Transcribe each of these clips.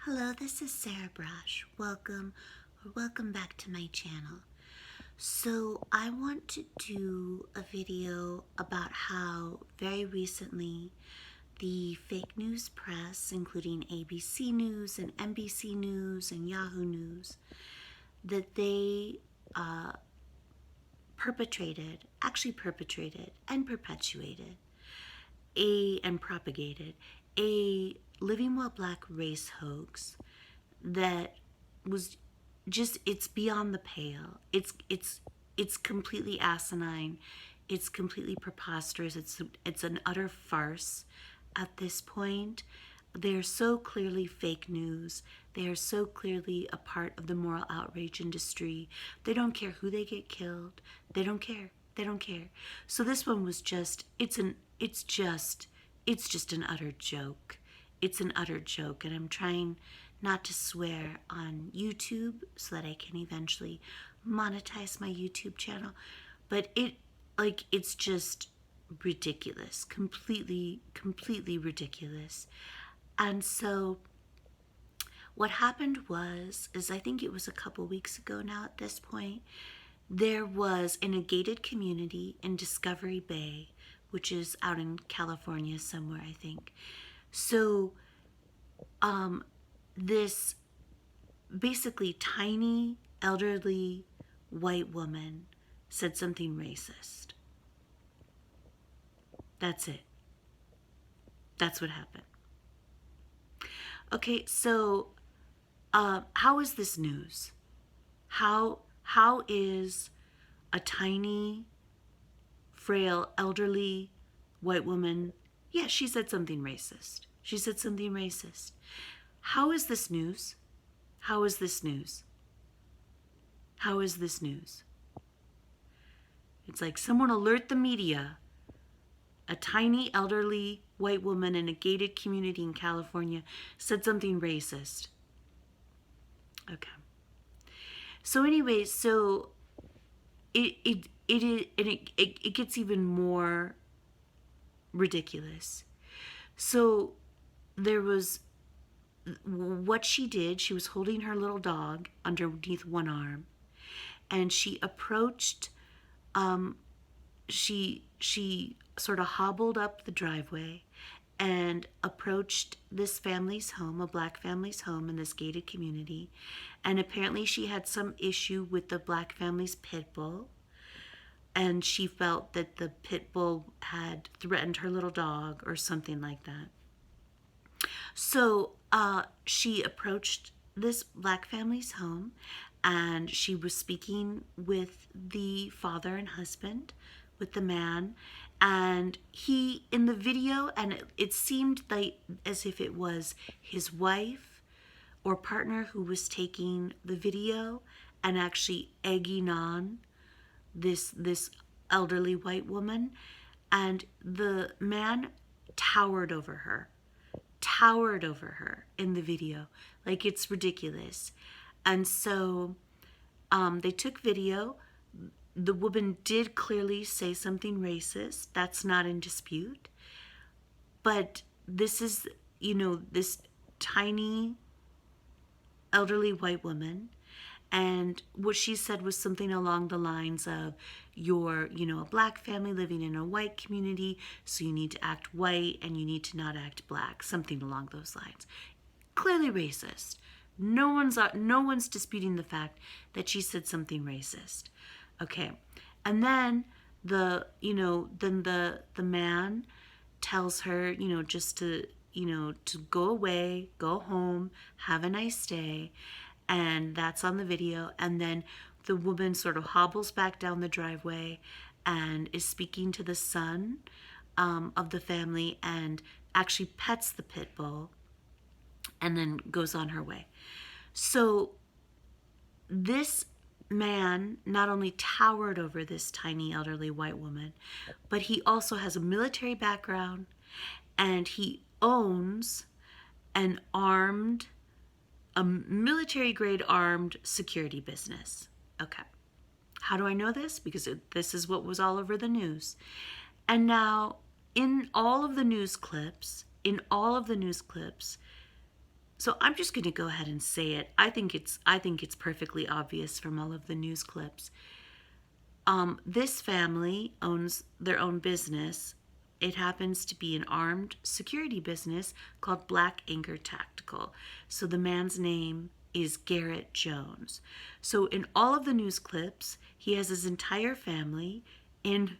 Hello, this is Sarah Braasch. Welcome back to my channel. So I want to do a video about how very recently the fake news press, including ABC News and NBC News and Yahoo News, that they perpetrated and perpetuated and propagated a living while black race hoax that was just, it's beyond the pale. It's completely asinine. It's completely preposterous. It's an utter farce at this point. They are so clearly fake news. They are so clearly a part of the moral outrage industry. They don't care who they get killed. They don't care. They don't care. So this one was just, it's just an utter joke. It's an utter joke, and I'm trying not to swear on YouTube so that I can eventually monetize my YouTube channel. But it's just ridiculous, completely ridiculous. And so what happened is I think it was a couple weeks ago now at this point, there was in a gated community in Discovery Bay, which is out in California somewhere, I think. So this basically tiny, elderly white woman said something racist. That's it. That's what happened. Okay, so how is this news? How is a tiny, frail, elderly white woman, yeah, she said something racist. She said something racist. How is this news? How is this news? How is this news? It's like someone alert the media. A tiny, elderly white woman in a gated community in California said something racist. Okay. So anyway, so it gets even more ridiculous. So there was what she did. She was holding her little dog underneath one arm, and she approached. She sort of hobbled up the driveway and approached this family's home, a black family's home in this gated community. And apparently she had some issue with the black family's pit bull. And she felt that the pit bull had threatened her little dog or something like that. So she approached this black family's home, and she was speaking with the father and husband, with the man, and he, in the video, and it seemed like as if it was his wife or partner who was taking the video and actually egging on this elderly white woman, and the man towered over her in the video. Like, it's ridiculous. And so they took video. The woman did clearly say something racist. That's not in dispute. But this is, this tiny elderly white woman, and what she said was something along the lines of, you're, a black family living in a white community, so you need to act white and you need to not act black. Something along those lines. Clearly racist. No one's disputing the fact that she said something racist. Okay. And then the man tells her, just to go away, go home, have a nice day. And that's on the video. And then the woman sort of hobbles back down the driveway and is speaking to the son of the family, and actually pets the pit bull, and then goes on her way. So this man not only towered over this tiny elderly white woman, but he also has a military background, and he owns a military-grade armed security business. Okay. How do I know this? Because this is what was all over the news. And now, in all of the news clips, So I'm just going to go ahead and say it. I think it's perfectly obvious from all of the news clips. This family owns their own business. It happens to be an armed security business called Black Anchor Tactical. So the man's name is Garrett Jones. So in all of the news clips, he has his entire family in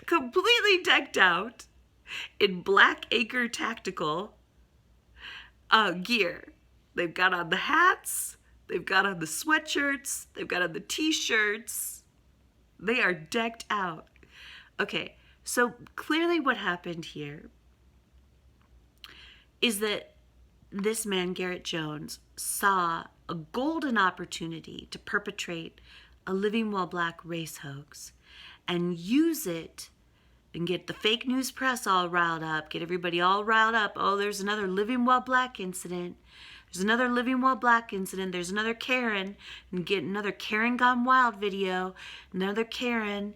completely decked out in Black Anchor Tactical gear. They've got on the hats, they've got on the sweatshirts, they've got on the t-shirts. They are decked out. Okay, so clearly what happened here is that this man, Garrett Jones, saw a golden opportunity to perpetrate a living while black race hoax and use it and get the fake news press all riled up, get everybody all riled up. Oh, there's another living while black incident. There's another living while black incident. There's another Karen, and get another Karen Gone Wild video, another Karen,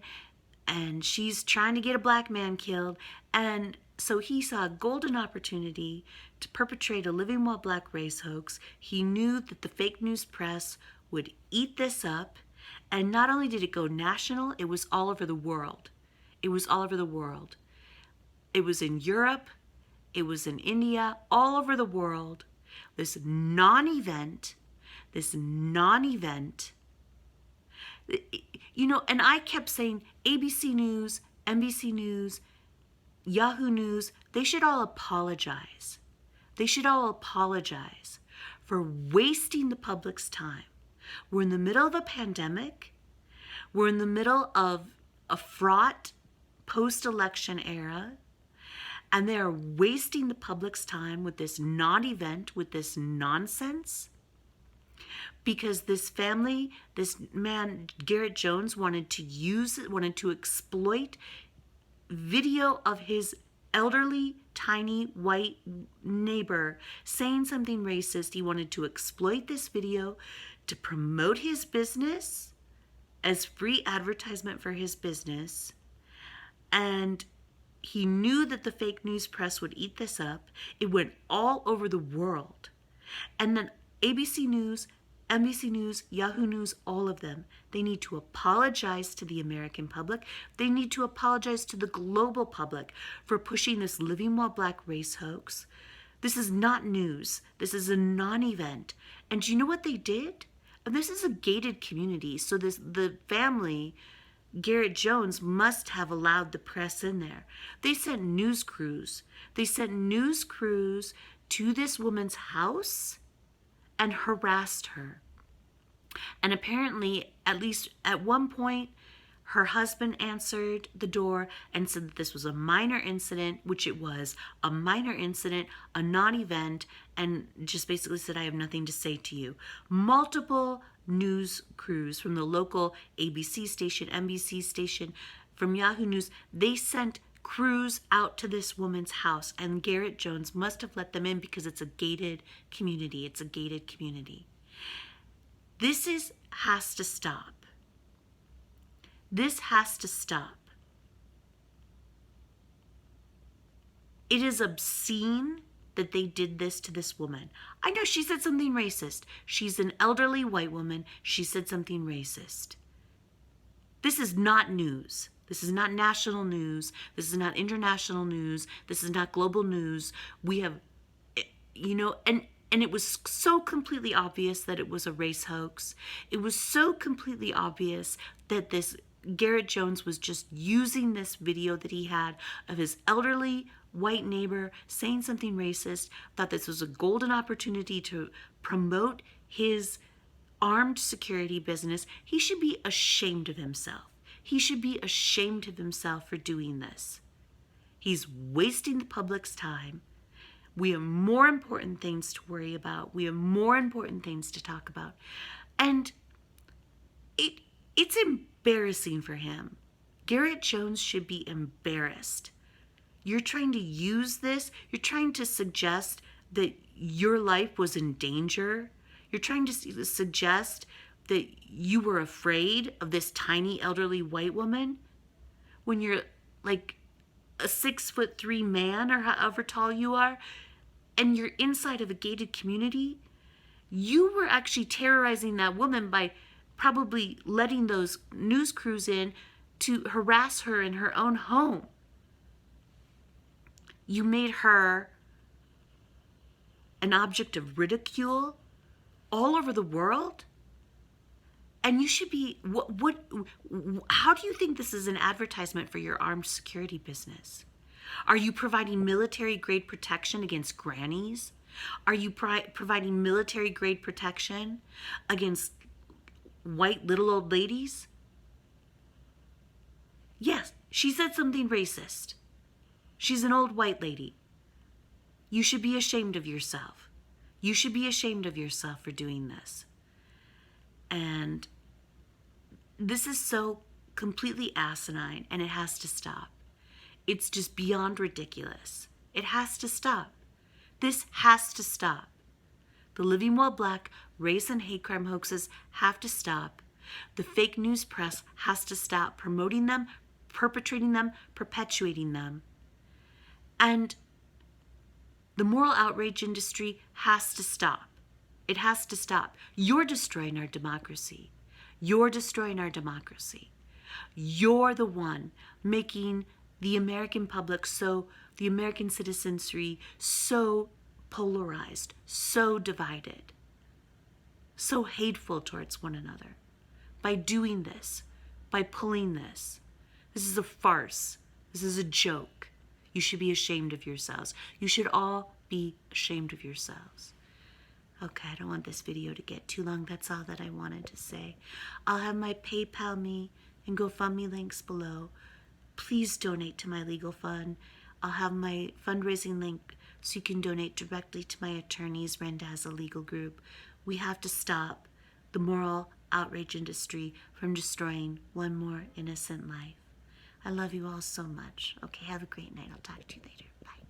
and she's trying to get a black man killed. And so he saw a golden opportunity to perpetrate a living while black race hoax. He knew that the fake news press would eat this up. And not only did it go national, it was all over the world. It was all over the world. It was in Europe. It was in India, all over the world. This non-event, you know, and I kept saying ABC News, NBC News, Yahoo News, they should all apologize. They should all apologize for wasting the public's time. We're in the middle of a pandemic. We're in the middle of a fraught post-election era. And they are wasting the public's time with this non-event, with this nonsense. Because this family, this man, Garrett Jones, wanted to exploit video of his elderly, tiny, white neighbor saying something racist. He wanted to exploit this video to promote his business as free advertisement for his business. And he knew that the fake news press would eat this up. It went all over the world. And then ABC News, NBC News, Yahoo News, all of them, they need to apologize to the American public. They need to apologize to the global public for pushing this living while black race hoax. This is not news. This is a non-event. And do you know what they did? And this is a gated community. So the family, Garrett Jones, must have allowed the press in there. They sent news crews. They sent news crews to this woman's house and harassed her. And apparently, at least at one point, her husband answered the door and said that this was a minor incident, which it was, a minor incident, a non-event, and just basically said, I have nothing to say to you. Multiple news crews from the local ABC station, NBC station, from Yahoo News, they sent crews out to this woman's house, and Garrett Jones must have let them in because it's a gated community. It's a gated community. This has to stop. This has to stop. It is obscene that they did this to this woman. I know she said something racist. She's an elderly white woman. She said something racist. This is not news. This is not national news. This is not international news. This is not global news. We have, you know, and it was so completely obvious that it was a race hoax. It was so completely obvious that this Garrett Jones was just using this video that he had of his elderly white neighbor saying something racist, thought this was a golden opportunity to promote his armed security business. He should be ashamed of himself. He should be ashamed of himself for doing this. He's wasting the public's time. We have more important things to worry about. We have more important things to talk about. And it's embarrassing for him. Garrett Jones should be embarrassed. You're trying to use this. You're trying to suggest that your life was in danger. You're trying to suggest that you were afraid of this tiny elderly white woman when you're like a 6'3" man or however tall you are, and you're inside of a gated community, you were actually terrorizing that woman by probably letting those news crews in to harass her in her own home. You made her an object of ridicule all over the world. And you should be, how do you think this is an advertisement for your armed security business? Are you providing military grade protection against grannies? Are you providing military grade protection against white little old ladies? Yes, she said something racist. She's an old white lady. You should be ashamed of yourself. You should be ashamed of yourself for doing this. And this is so completely asinine, and it has to stop. It's just beyond ridiculous. It has to stop. This has to stop. The living while black race and hate crime hoaxes have to stop. The fake news press has to stop promoting them, perpetrating them, perpetuating them. And the moral outrage industry has to stop. It has to stop. You're destroying our democracy. You're destroying our democracy. You're the one making the American public the American citizenry so polarized, so divided, so hateful towards one another. By doing this, by pulling this. This is a farce. This is a joke. You should be ashamed of yourselves. You should all be ashamed of yourselves. Okay, I don't want this video to get too long. That's all that I wanted to say. I'll have my PayPal me and GoFundMe links below. Please donate to my legal fund. I'll have my fundraising link so you can donate directly to my attorneys, Renda as a legal group. We have to stop the moral outrage industry from destroying one more innocent life. I love you all so much. Okay, have a great night. I'll talk to you later. Bye.